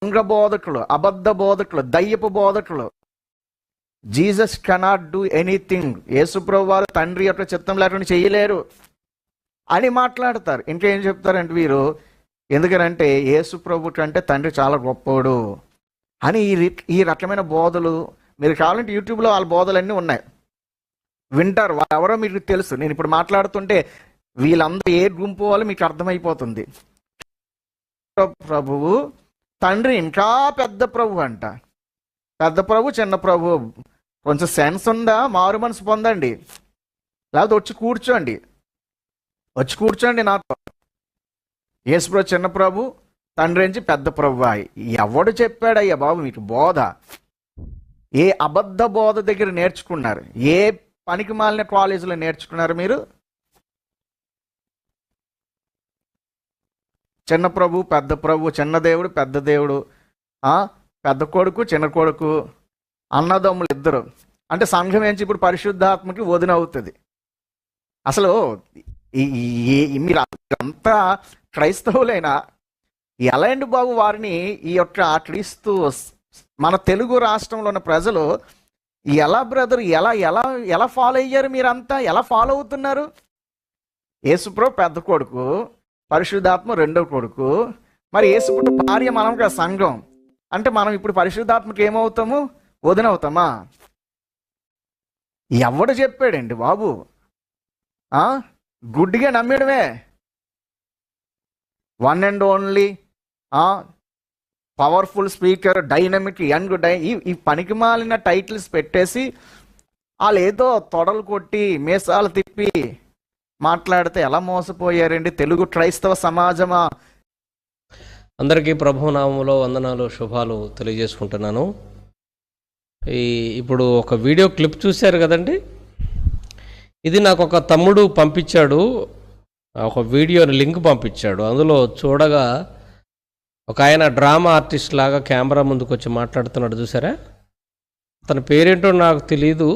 దొంగ బోధకులు, అబద్ధ బోధకులు, దయ్యపు బోధకులు. జీసస్ కెనాట్ డూ ఎనీథింగ్, యేసుప్రభు వారు తండ్రి యొక్క చిత్తం లేకుండా చేయలేరు అని మాట్లాడతారు. ఇంకేం చెప్తారంటే వీరు, ఎందుకనంటే యేసుప్రభు కంటే తండ్రి చాలా గొప్పోడు అని ఈ రకమైన బోధలు. మీరు కావాలంటే యూట్యూబ్లో వాళ్ళ బోధలన్నీ ఉన్నాయి, వింటారు. ఎవరో మీకు తెలుసు. నేను ఇప్పుడు మాట్లాడుతుంటే వీళ్ళందరూ ఏ గుంపు వాళ్ళు మీకు అర్థమైపోతుంది. ప్రభువు తండ్రి ఇంకా పెద్ద ప్రభు అంట. పెద్ద ప్రభు, చిన్న ప్రభు. కొంచెం సెన్స్ ఉందా? మారు మనసు పొందండి, లేకపోతే వచ్చి కూర్చోండి నాతో. యేసుప్రభు చిన్న ప్రభు, తండ్రి నుంచి పెద్ద ప్రభు. ఎవడు చెప్పాడయ్యా బాబు మీకు బోధ? ఏ అబద్ధ బోధ దగ్గర నేర్చుకున్నారు? ఏ పనికి మాలిన కాలేజీలో నేర్చుకున్నారు మీరు? చిన్న ప్రభు, పెద్ద ప్రభు, చిన్న దేవుడు, పెద్ద దేవుడు, పెద్ద కొడుకు, చిన్న కొడుకు, అన్నదమ్ములు ఇద్దరు. అంటే సంఘం ఏంచి ఇప్పుడు పరిశుద్ధాత్మకి వదిన అవుతుంది. అసలు మీరు అంతా క్రైస్తవులైనా ఎలా అండి బాబు వారిని ఈ యొక్క క్రీస్తు మన తెలుగు రాష్ట్రంలో ఉన్న ప్రజలు ఎలా బ్రదర్ ఎలా ఎలా ఎలా ఫాలో అయ్యారు? మీరంతా ఎలా ఫాలో అవుతున్నారు? యేసుప్రభు పెద్ద కొడుకు, పరిశుద్ధాత్మ రెండో కొడుకు. మరి యేసుప్రభు భార్య మనం కదా సంఘం. అంటే మనం ఇప్పుడు పరిశుద్ధాత్మకి ఏమవుతాము? వదినవుతామా? ఎవడు చెప్పాడండి బాబు? గుడ్డిగా నమ్మేయడమే. One and only powerful speaker, dynamic, young ఈ పనికి మాలిన టైటిల్స్ పెట్టేసి వాళ్ళు ఏదో తొడలు కొట్టి మీసాలు తిప్పి మాట్లాడితే ఎలా మోసపోయారండి తెలుగు క్రైస్తవ సమాజమా? అందరికీ ప్రభునామములో వందనాలు, శుభాలు తెలియజేసుకుంటున్నాను. ఇప్పుడు ఒక వీడియో క్లిప్ చూశారు కదండి. ఇది నాకు ఒక తమ్ముడు పంపించాడు, ఒక వీడియోని లింక్ పంపించాడు. అందులో చూడగా ఒక ఆయన డ్రామా ఆర్టిస్ట్ లాగా కెమెరా ముందుకు వచ్చి మాట్లాడుతున్నాడు, చూసారా? అతని పేరేంటో నాకు తెలీదు.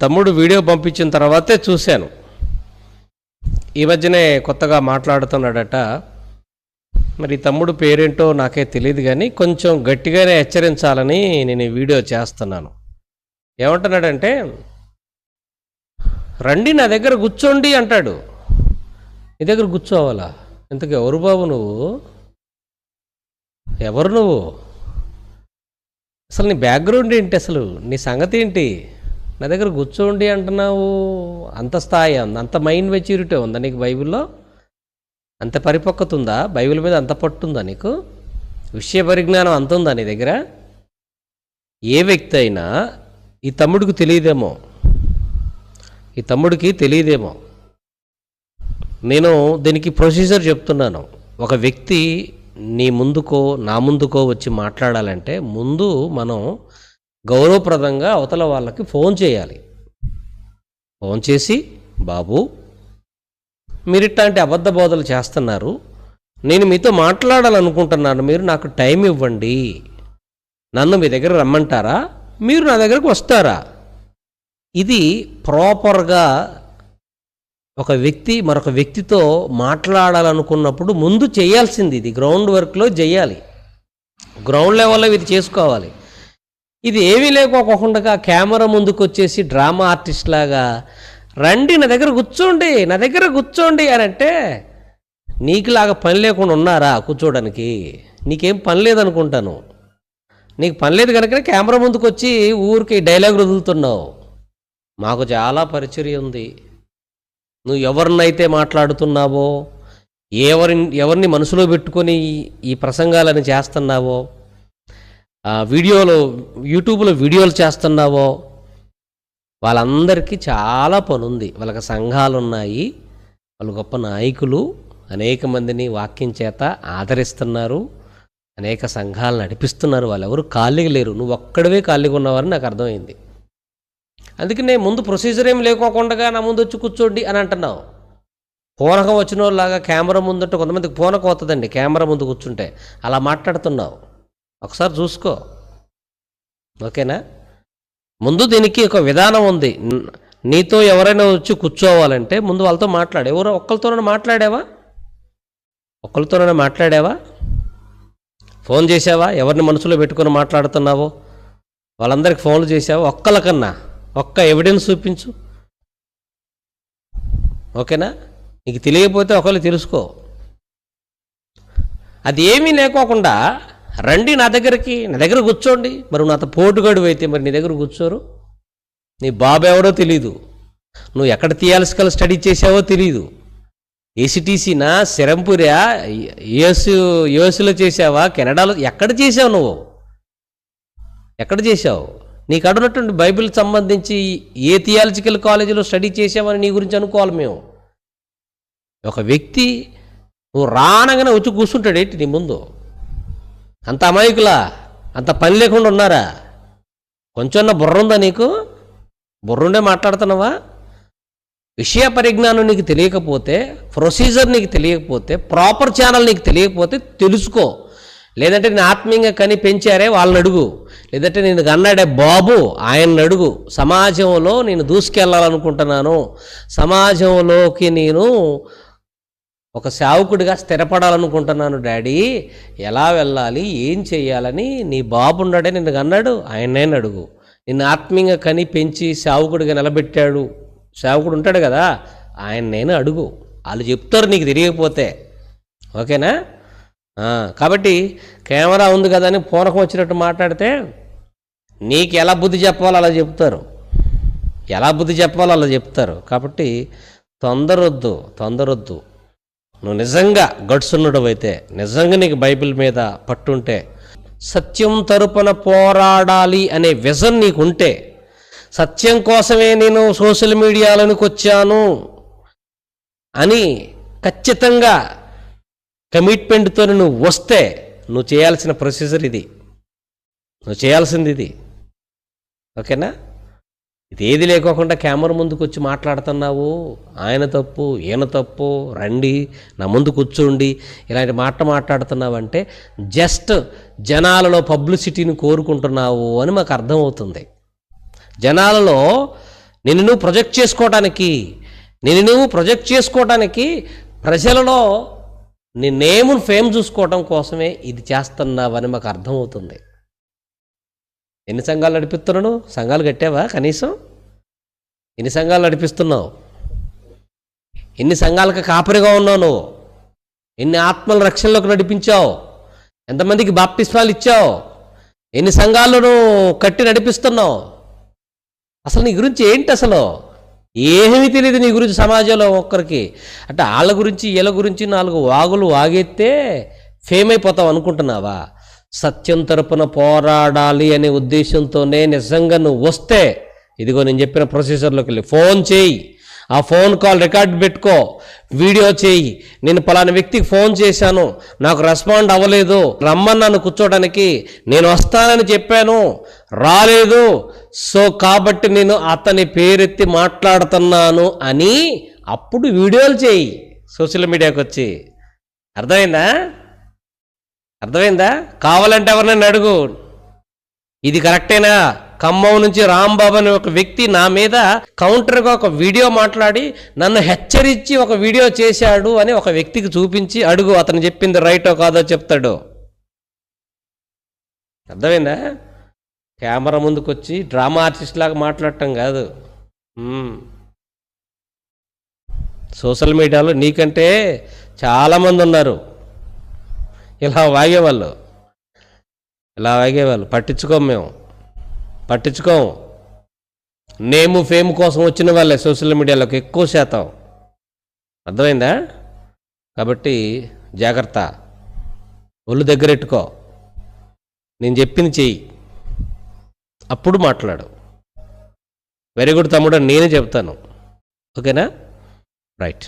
తమ్ముడు వీడియో పంపించిన తర్వాతే చూశాను. ఈ మధ్యనే కొత్తగా మాట్లాడుతున్నాడట. మరి తమ్ముడు పేరేంటో నాకే తెలియదు, కానీ కొంచెం గట్టిగానే హెచ్చరించాలని నేను ఈ వీడియో చేస్తున్నాను. ఏమంటున్నాడంటే, రండి నా దగ్గర కూర్చోండి అంటాడు. నీ దగ్గర కూర్చోవాలా? ఇంతకు ఎవరు బాబు నువ్వు? ఎవరు నువ్వు? అసలు నీ బ్యాక్గ్రౌండ్ ఏంటి? అసలు నీ సంగతి ఏంటి? నా దగ్గర కూర్చోండి అంటున్నావు. అంత స్థాయి ఉంది, అంత మైండ్ మెచ్యూరిటీ ఉందా నీకు? బైబిల్లో అంత పరిపక్వత ఉందా? బైబిల్ మీద అంత పట్టుందా నీకు? విషయ పరిజ్ఞానం అంత ఉందా నీ దగ్గర? ఏ వ్యక్తి అయినా ఈ తమ్ముడికి తెలియదేమో, నేను దీనికి ప్రొసీజర్ చెప్తున్నాను. ఒక వ్యక్తి నీ ముందుకో నా ముందుకో వచ్చి మాట్లాడాలంటే ముందు మనం గౌరవప్రదంగా అవతల వాళ్ళకి ఫోన్ చేయాలి. ఫోన్ చేసి, బాబు మీరు ఇట్లాంటి అబద్ధ బోధలు చేస్తున్నారు, నేను మీతో మాట్లాడాలనుకుంటున్నాను, మీరు నాకు టైం ఇవ్వండి, నన్ను మీ దగ్గర రమ్మంటారా, మీరు నా దగ్గరకు వస్తారా? ఇది ప్రాపర్గా ఒక వ్యక్తి మరొక వ్యక్తితో మాట్లాడాలనుకున్నప్పుడు ముందు చేయాల్సింది. ఇది గ్రౌండ్ వర్క్లో చేయాలి, గ్రౌండ్ లెవెల్లో ఇది చేసుకోవాలి. ఇది ఏమీ లేకోకుండా కెమెరా ముందుకు వచ్చేసి డ్రామా ఆర్టిస్ట్ లాగా రండి నా దగ్గర కూర్చోండి అని అంటే, నీకులాగా పని లేకుండా ఉన్నారా కూర్చోడానికి? నీకేం పని లేదనుకుంటాను. నీకు పని లేదు కనుక కెమెరా ముందుకు వచ్చి ఊరికి డైలాగ్ వదులుతున్నావు. మాకు చాలా పరిచర్య ఉంది. నువ్వు ఎవరినైతే మాట్లాడుతున్నావో, ఎవరిని మనసులో పెట్టుకొని ఈ ప్రసంగాలను చేస్తున్నావో, యూట్యూబ్లో వీడియోలు చేస్తున్నావో, వాళ్ళందరికీ చాలా పని ఉంది. వాళ్ళకి సంఘాలు ఉన్నాయి, వాళ్ళు గొప్ప నాయకులు, అనేక మందిని వాక్యం చేత ఆదరిస్తున్నారు, అనేక సంఘాలు నడిపిస్తున్నారు. వాళ్ళు ఎవరు ఖాళీగా లేరు. నువ్వు ఒక్కడవే ఖాళీగా ఉన్నావని నాకు అర్థమైంది. అందుకనే ముందు ప్రొసీజర్ ఏం లేకోకుండా నా ముందు వచ్చి కూర్చోండి అని అంటున్నావు. పూనకం వచ్చిన వాళ్ళలాగా కెమెరా ముందుంటే, కొంతమందికి పూనకం అవుతుందండి కెమెరా ముందు కూర్చుంటే, అలా మాట్లాడుతున్నావు. ఒకసారి చూసుకో, ఓకేనా? ముందు దీనికి ఒక విధానం ఉంది. నీతో ఎవరైనా వచ్చి కూర్చోవాలంటే ముందు వాళ్ళతో మాట్లాడు. ఒక్కరితోనైనా మాట్లాడావా? ఫోన్ చేసావా? ఎవరిని మనసులో పెట్టుకొని మాట్లాడుతున్నావో వాళ్ళందరికీ ఫోన్లు చేసావా? ఒక్కళ్ళకన్నా ఒక్క ఎవిడెన్స్ చూపించు. ఓకేనా? నీకు తెలియకపోతే ఒకళ్ళు తెలుసుకో. అది ఏమీ లేకోకుండా రండి నా దగ్గర కూర్చోండి. మరి నాతో పోటుగాడు అయితే మరి నీ దగ్గర కూర్చోరు. నీ బాబు ఎవరో తెలీదు, నువ్వు ఎక్కడ థియాలజికల్ స్టడీ చేసావో తెలీదు. ఏసీటీసీనా, సిరంపురా, యుఎస్లో చేసావా, కెనడాలో ఎక్కడ చేసావు? నువ్వు ఎక్కడ చేసావు? నీకు అడుగునటువంటి బైబిల్కి సంబంధించి ఏ థియాలజికల్ కాలేజీలో స్టడీ చేసావని నీ గురించి అనుకోవాలి మేము. ఒక వ్యక్తి నువ్వు రానగానే వచ్చి కూర్చుంటాడు ఏంటి నీ ముందు? అంత అమాయకులా? అంత పని లేకుండా ఉన్నారా? కొంచెం బుర్ర ఉందా నీకు? బుర్రుండే మాట్లాడుతున్నావా? విషయ పరిజ్ఞానం నీకు తెలియకపోతే, ప్రొసీజర్ నీకు తెలియకపోతే, ప్రాపర్ ఛానల్ నీకు తెలియకపోతే తెలుసుకో. లేదంటే నేను ఆత్మీయంగా కని పెంచారే వాళ్ళని అడుగు. లేదంటే నేను అన్నాడే బాబు ఆయన్ని అడుగు. సమాజంలో నేను దూసుకెళ్ళాలనుకుంటున్నాను, సమాజంలోకి నేను ఒక సేవకుడిగా స్థిరపడాలనుకుంటున్నాను డాడీ, ఎలా వెళ్ళాలి, ఏం చేయాలని నీ బాబు ఉన్నాడే నిన్ను అన్నాడు, ఆయన్నే అడుగు. నిన్ను ఆత్మీయంగా కని పెంచి సేవకుడిగా నిలబెట్టాడు, సేవకుడు ఉంటాడు కదా, ఆయన నేను అడుగు. వాళ్ళు చెప్తారు నీకు తెలియకపోతే. ఓకేనా? కాబట్టి కెమెరా ఉంది కదా అని పూనకం వచ్చినట్టు మాట్లాడితే నీకు ఎలా బుద్ధి చెప్పాలో అలా చెప్తారు, ఎలా బుద్ధి చెప్పాలో అలా చెప్తారు. కాబట్టి తొందరొద్దు. నువ్వు నిజంగా గడుసున్నడు అయితే, నిజంగా నీకు బైబిల్ మీద పట్టుంటే, సత్యం తరపున పోరాడాలి అనే విజన్ నీకుంటే, సత్యం కోసమే నేను సోషల్ మీడియాలోనికి వచ్చాను అని ఖచ్చితంగా కమిట్మెంట్తో నువ్వు వస్తే నువ్వు చేయాల్సిన ప్రొసీజర్ ఇది, నువ్వు చేయాల్సింది ఇది. ఓకేనా? ఇది ఏది లేకోకుండా కెమెరా ముందుకు వచ్చి మాట్లాడుతున్నావు, ఆయన తప్పు ఈయన తప్పు, రండి నా ముందు కూర్చోండి, ఇలాంటి మాట్లాడుతున్నావు అంటే జస్ట్ జనాలలో పబ్లిసిటీని కోరుకుంటున్నావు అని మాకు అర్థమవుతుంది. జనాలలో నిన్ను నువ్వు ప్రొజెక్ట్ చేసుకోవటానికి ప్రజలలో నీ నేమును ఫేమ్ చూసుకోవటం కోసమే ఇది చేస్తున్నావని మాకు అర్థమవుతుంది. ఎన్ని సంఘాలు నడిపిస్తున్నాను? సంఘాలు కట్టావా కనీసం? ఎన్ని సంఘాలు నడిపిస్తున్నావు? ఎన్ని సంఘాలకు కాపరిగా ఉన్నావు నువ్వు? ఎన్ని ఆత్మల రక్షణలోకి నడిపించావు? ఎంతమందికి బాప్టిస్మాలు ఇచ్చావు? ఎన్ని సంఘాలను కట్టి నడిపిస్తున్నావు? అసలు నీ గురించి ఏంటి? అసలు ఏమీ తెలియదు నీ గురించి సమాజంలో ఒక్కరికి. అంటే వాళ్ళ గురించి వీళ్ళ గురించి 4 వాగులు వాగెత్తే ఫేమ్ అయిపోతావు అనుకుంటున్నావా? సత్యం తరపున పోరాడాలి అనే ఉద్దేశంతోనే నిజంగా నువ్వు వస్తే, ఇదిగో నేను చెప్పిన ప్రొసీజర్లోకి వెళ్ళి ఫోన్ చేయి, ఆ ఫోన్ కాల్ రికార్డ్ పెట్టుకో, వీడియో చేయి. నేను పలానా వ్యక్తికి ఫోన్ చేశాను, నాకు రెస్పాండ్ అవ్వలేదు, రమ్మన్నాను కూర్చోడానికి, నేను వస్తానని చెప్పాను, రాలేదు, సో కాబట్టి నేను అతని పేరెత్తి మాట్లాడుతున్నాను అని అప్పుడు వీడియోలు చేయి సోషల్ మీడియాకి వచ్చి. అర్థమైందా? కావాలంటే ఎవరినైనా అడుగు, ఇది కరెక్టేనా? ఖమ్మం నుంచి రాంబాబు అనే ఒక వ్యక్తి నా మీద కౌంటర్గా ఒక వీడియో మాట్లాడి నన్ను హెచ్చరించి ఒక వీడియో చేశాడు అని ఒక వ్యక్తికి చూపించి అడుగు, అతను చెప్పింది రైటో కాదో చెప్తాడు. అర్థమైందా? కెమెరా ముందుకు వచ్చి డ్రామా ఆర్టిస్ట్ లాగా మాట్లాడటం కాదు. సోషల్ మీడియాలో నీకంటే చాలామంది ఉన్నారు ఇలా వాగేవాళ్ళు. పట్టించుకోము. నేము ఫేమ్ కోసం వచ్చిన వాళ్ళే సోషల్ మీడియాలోకి ఎక్కువ శాతం. అర్థమైందా? కాబట్టి జాగ్రత్త, ఒళ్ళు దగ్గరెట్టుకో, నేను చెప్పింది చెయ్యి, అప్పుడు మాట్లాడు. వెరీ గుడ్ తమ్ముడు, నేనే చెప్తాను. ఓకేనా? రైట్.